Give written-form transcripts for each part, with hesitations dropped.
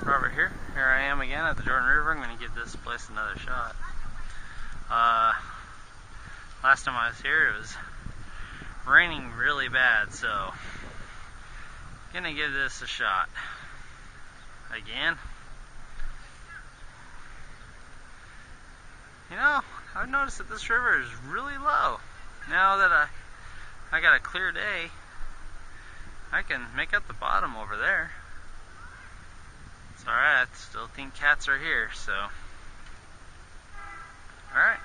Robert here. Here I am again at the Jordan River. I'm going to give this place another shot. Last time I was here, it was raining really bad, so I'm going to give this a shot. Again. You know, I've noticed that this river is really low. Now that I got a clear day, I can make out the bottom over there. It's alright, I still think cats are here, so. Alright.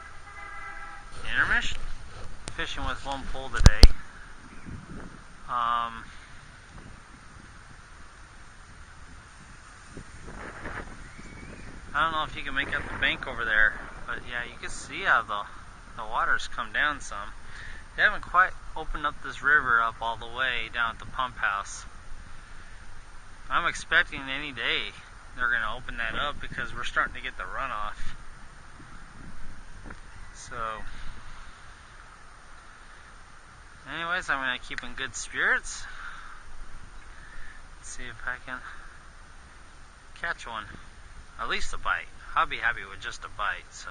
Intermission. Fishing with one pole today. I don't know if you can make out the bank over there, but yeah, you can see how the water's come down some. They haven't quite opened up this river up all the way down at the pump house. I'm expecting any day they're going to open that up because we're starting to get the runoff. So, anyways, I'm going to keep in good spirits. Let's see if I can catch one. At least a bite. I'll be happy with just a bite, so.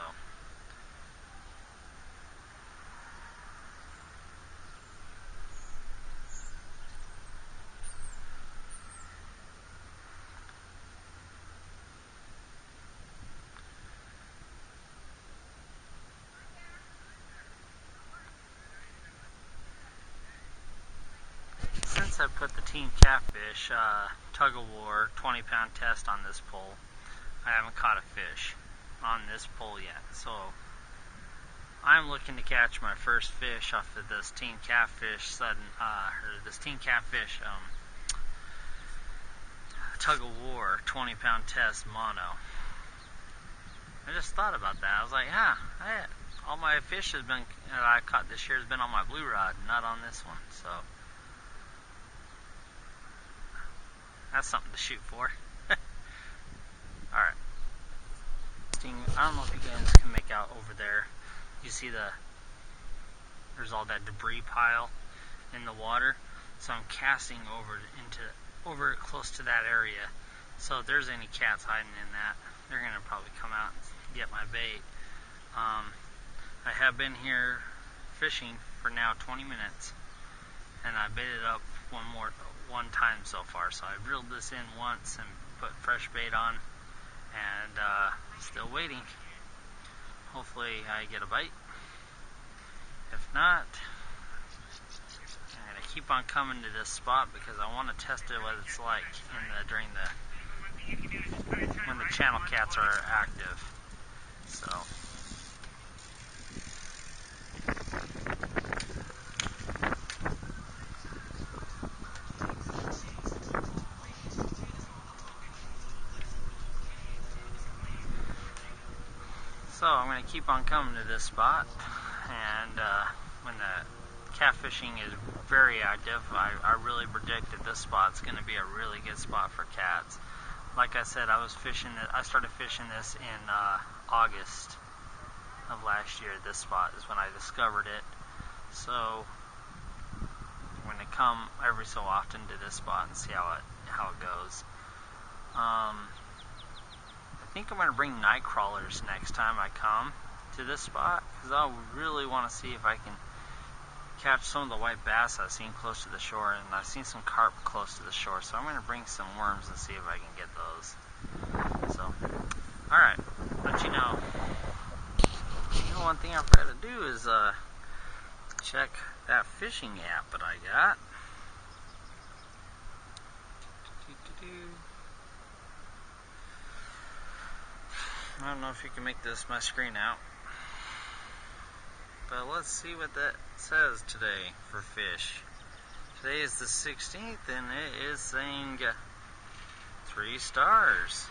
Since I put the Team Catfish tug-of-war 20-pound test on this pole, I haven't caught a fish on this pole yet. So I'm looking to catch my first fish off of this Team Catfish tug-of-war 20-pound test mono. I just thought about that. I was like, all my fish that I caught this year has been on my blue rod, not on this one. So that's something to shoot for. Alright. I don't know if you guys can make out over there. You see there's all that debris pile in the water. So I'm casting over close to that area. So if there's any cats hiding in that, they're going to probably come out and get my bait. I have been here fishing for now 20 minutes. And I baited up one time so far. So I reeled this in once and put fresh bait on. And still waiting. Hopefully I get a bite. If not, I'm going to keep on coming to this spot because I want to test it what it's like when the channel cats are active. So I'm going to keep on coming to this spot, and when the catfishing is very active, I really predict that this spot's going to be a really good spot for cats. Like I said, I started fishing this in August of last year. This spot is when I discovered it. So I'm going to come every so often to this spot and see how it goes. I think I'm going to bring night crawlers next time I come to this spot because I really want to see if I can catch some of the white bass I've seen close to the shore, and I've seen some carp close to the shore, so I'm going to bring some worms and see if I can get those. So, alright, but you know, one thing I forgot to do is check that fishing app that I got. I don't know if you can make my screen out. But let's see what that says today for fish. Today is the 16th and it is saying 3 stars.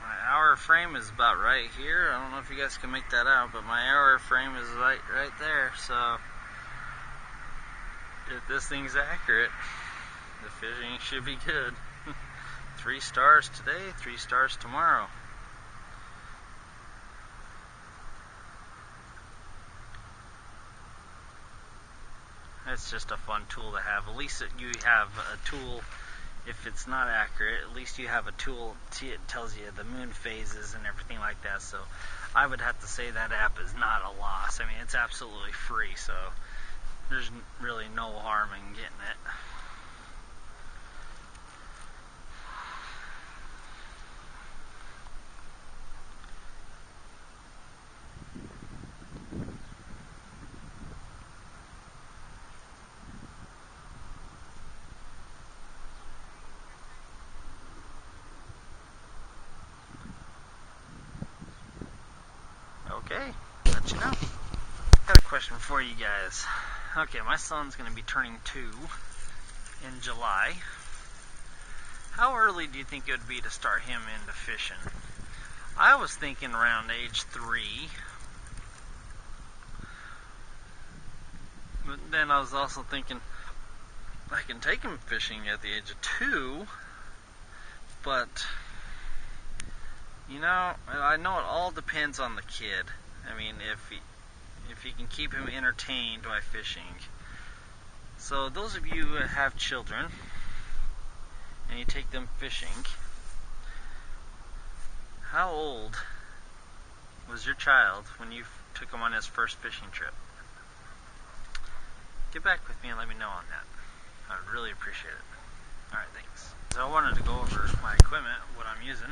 My hour frame is about right here. I don't know if you guys can make that out, but my hour frame is right there. So if this thing's accurate, the fishing should be good. 3 stars today, 3 stars tomorrow. it's just a fun tool to have. At least you have a tool. If it's not accurate, at least you have a tool. It tells you the moon phases and everything like that. So I would have to say that app is not a loss. I mean, it's absolutely free, so there's really no harm in getting it. Okay, let you know. Got a question for you guys. Okay, my son's going to be turning 2 in July. How early do you think it would be to start him into fishing? I was thinking around age 3. But then I was also thinking I can take him fishing at the age of 2, but you know, I know it all depends on the kid. I mean, if you can keep him entertained by fishing. So those of you who have children and you take them fishing, how old was your child when you took him on his first fishing trip? Get back with me and let me know on that. I would really appreciate it. Alright, thanks. So I wanted to go over my equipment, what I'm using.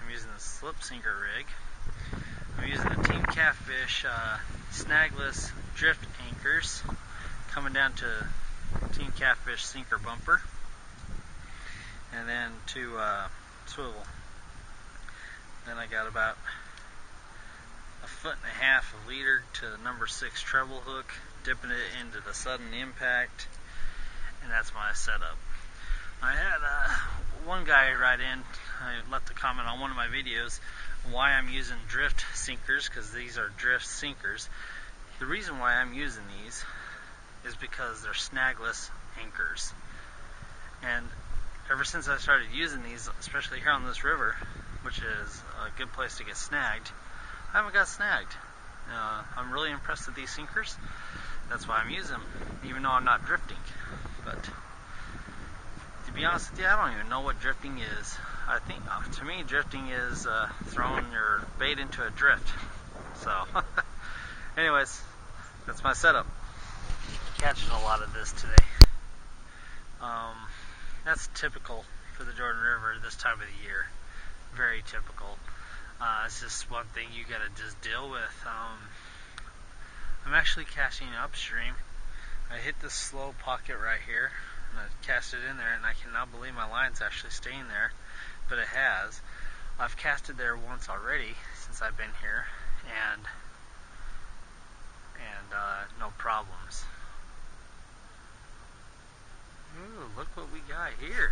I'm using the slip sinker rig. I'm using the Team Catfish snagless drift anchors, coming down to Team Catfish sinker bumper, and then to swivel. Then I got about 1.5 feet of leader to number 6 treble hook, dipping it into the sudden impact, and that's my setup. I had one guy write in, I left a comment on one of my videos why I'm using drift sinkers, because these are drift sinkers. The reason why I'm using these is because they're snagless anchors. And ever since I started using these, especially here on this river, which is a good place to get snagged, I haven't got snagged. I'm really impressed with these sinkers. That's why I'm using them, even though I'm not drifting. But to be honest with you, I don't even know what drifting is. I think, to me, drifting is throwing your bait into a drift. So, anyways, that's my setup. Catching a lot of this today. That's typical for the Jordan River this time of the year. Very typical. It's just one thing you gotta just deal with. I'm actually casting upstream. I hit this slow pocket right here, and I cast it in there, and I cannot believe my line's actually staying there, but it has. I've casted there once already since I've been here, and no problems. Ooh, look what we got here.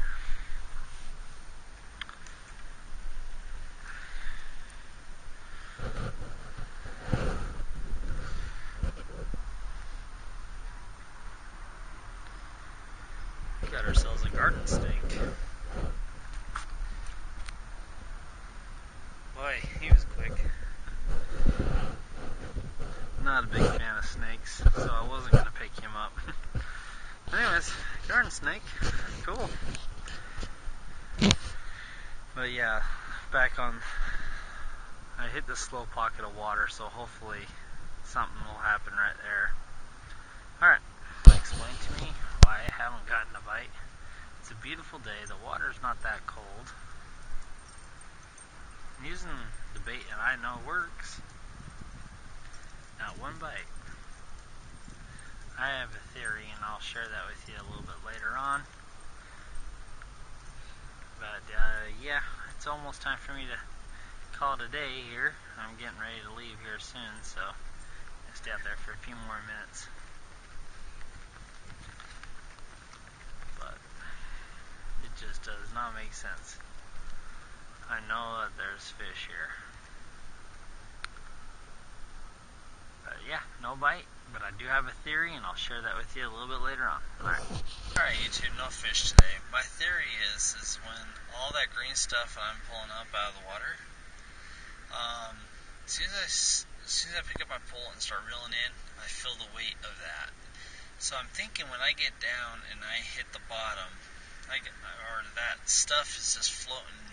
Got ourselves a garden snake. Boy, he was quick. Not a big fan of snakes, so I wasn't going to pick him up. Anyways, garden snake. Cool. But yeah, back on, I hit this slow pocket of water, so hopefully something will happen right there. Alright, explain to me why I haven't gotten a bite. It's a beautiful day, the water's not that cold. I'm using the bait and I know works. Not one bite. I have a theory, and I'll share that with you a little bit later on. But yeah, it's almost time for me to call it a day here. I'm getting ready to leave here soon, so I'll stay out there for a few more minutes. But it just does not make sense. I know that there's fish here. But yeah, no bite, but I do have a theory, and I'll share that with you a little bit later on. Alright, YouTube, no fish today. My theory is when all that green stuff I'm pulling up out of the water, as soon as I pick up my pole and start reeling in, I feel the weight of that. So I'm thinking when I get down and I hit the bottom, or that stuff is just floating,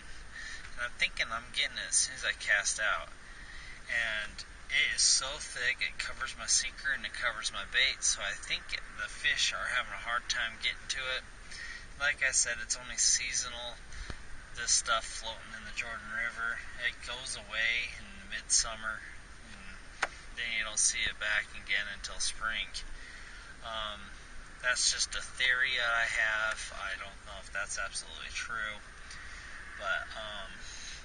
and I'm thinking I'm getting it as soon as I cast out. And it is so thick, it covers my sinker and it covers my bait, so I think the fish are having a hard time getting to it. Like I said, it's only seasonal, this stuff floating in the Jordan River. It goes away in midsummer, and then you don't see it back again until spring. That's just a theory that I have. I don't know if that's absolutely true. But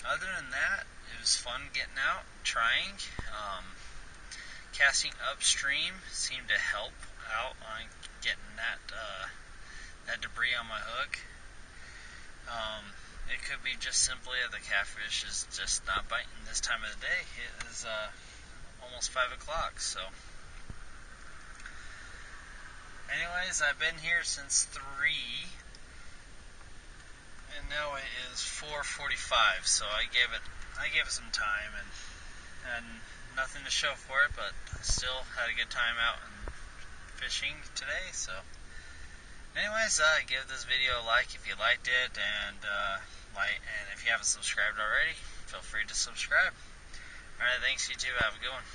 other than that, it was fun getting out, trying. Casting upstream seemed to help out on getting that debris on my hook. It could be just simply that the catfish is just not biting this time of the day. It is almost 5 o'clock, so. Anyways, I've been here since 3, and now it is 4:45, so I gave it some time, and nothing to show for it, but still had a good time out and fishing today, so. Anyways, give this video a like if you liked it, and if you haven't subscribed already, feel free to subscribe. Alright, thanks, you too. Have a good one.